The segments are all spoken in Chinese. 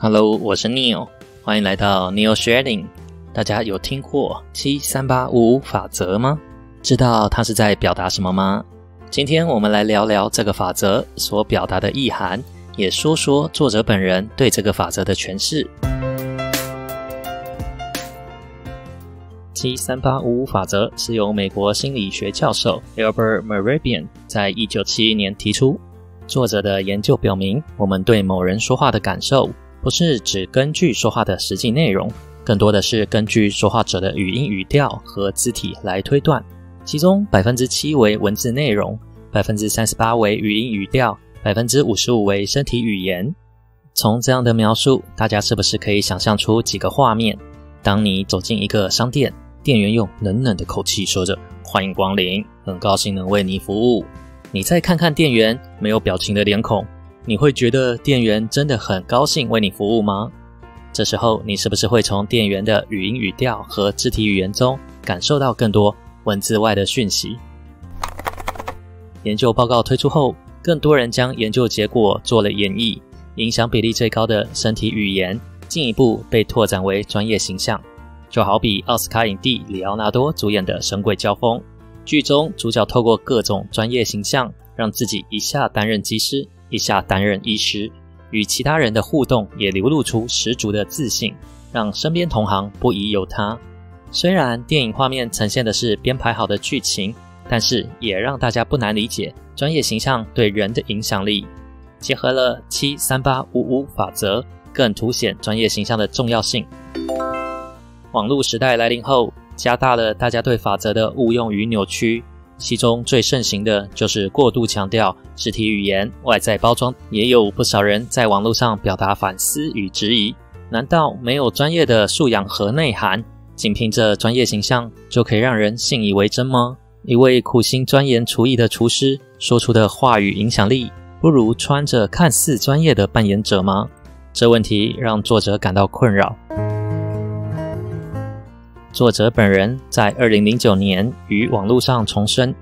Hello， 我是 Neil， 欢迎来到 Neil Sharing。大家有听过73855法则吗？知道它是在表达什么吗？今天我们来聊聊这个法则所表达的意涵，也说说作者本人对这个法则的诠释。73855法则是由美国心理学教授 Albert Mehrabian 在1971年提出。作者的研究表明，我们对某人说话的感受不是只根据说话的实际内容，更多的是根据说话者的语音语调和肢体来推断。其中 7% 为文字内容， 38% 为语音语调， 55% 为身体语言。从这样的描述，大家是不是可以想象出几个画面？当你走进一个商店，店员用冷冷的口气说着欢迎光临，很高兴能为你服务。你再看看店员没有表情的脸孔，你会觉得店员真的很高兴为你服务吗？这时候你是不是会从店员的语音语调和肢体语言中感受到更多文字外的讯息？研究报告推出后，更多人将研究结果做了演绎，影响比例最高的身体语言进一步被拓展为专业形象。就好比奥斯卡影帝里奥纳多主演的《神鬼交锋》，剧中主角透过各种专业形象，让自己一下担任技师，一下担任医师，与其他人的互动也流露出十足的自信，让身边同行不疑有他。虽然电影画面呈现的是编排好的剧情，但是也让大家不难理解专业形象对人的影响力。结合了73855法则，更凸显专业形象的重要性。网络时代来临后，加大了大家对法则的误用与扭曲，其中最盛行的就是过度强调肢体语言、外在包装。也有不少人在网络上表达反思与质疑，难道没有专业的素养和内涵，仅凭着专业形象就可以让人信以为真吗？一位苦心钻研厨艺的厨师说出的话语影响力，不如穿着看似专业的扮演者吗？这问题让作者感到困扰。作者本人在2009年于网络上重申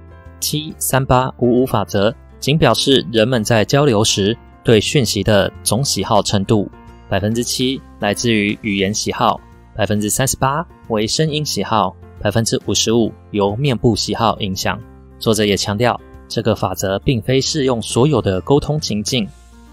73855法则，仅表示人们在交流时对讯息的总喜好程度， 7% 来自于语言喜好， 38% 为声音喜好， 55% 由面部喜好影响。作者也强调，这个法则并非适用所有的沟通情境，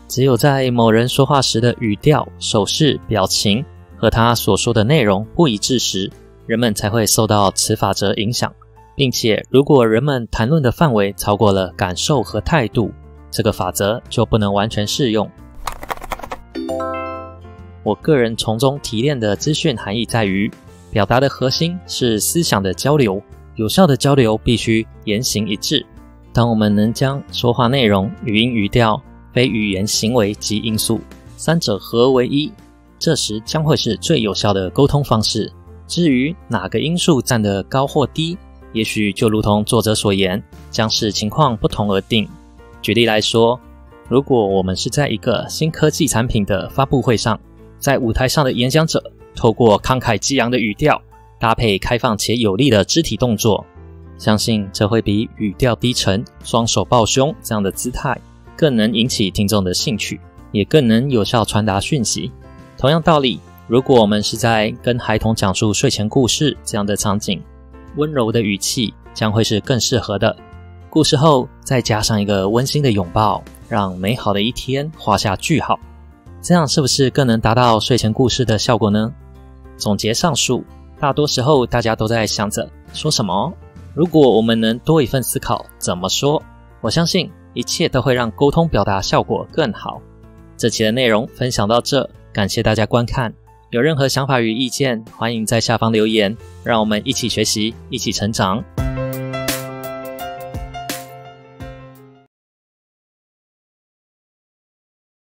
只有在某人说话时的语调、手势、表情和他所说的内容不一致时，人们才会受到此法则影响，并且如果人们谈论的范围超过了感受和态度，这个法则就不能完全适用。我个人从中提炼的资讯含义在于，表达的核心是思想的交流，有效的交流必须言行一致。当我们能将说话内容、语音语调、非语言行为及因素三者合为一，这时将会是最有效的沟通方式。至于哪个因素占得高或低，也许就如同作者所言，将视情况不同而定。举例来说，如果我们是在一个新科技产品的发布会上，在舞台上的演讲者透过慷慨激昂的语调，搭配开放且有力的肢体动作，相信这会比语调低沉、双手抱胸这样的姿态更能引起听众的兴趣，也更能有效传达讯息。同样道理，如果我们是在跟孩童讲述睡前故事这样的场景，温柔的语气将会是更适合的。故事后再加上一个温馨的拥抱，让美好的一天画下句号，这样是不是更能达到睡前故事的效果呢？总结上述，大多时候大家都在想着说什么，如果我们能多一份思考怎么说，我相信一切都会让沟通表达效果更好。这期的内容分享到这，感谢大家观看。有任何想法与意见，欢迎在下方留言，让我们一起学习，一起成长。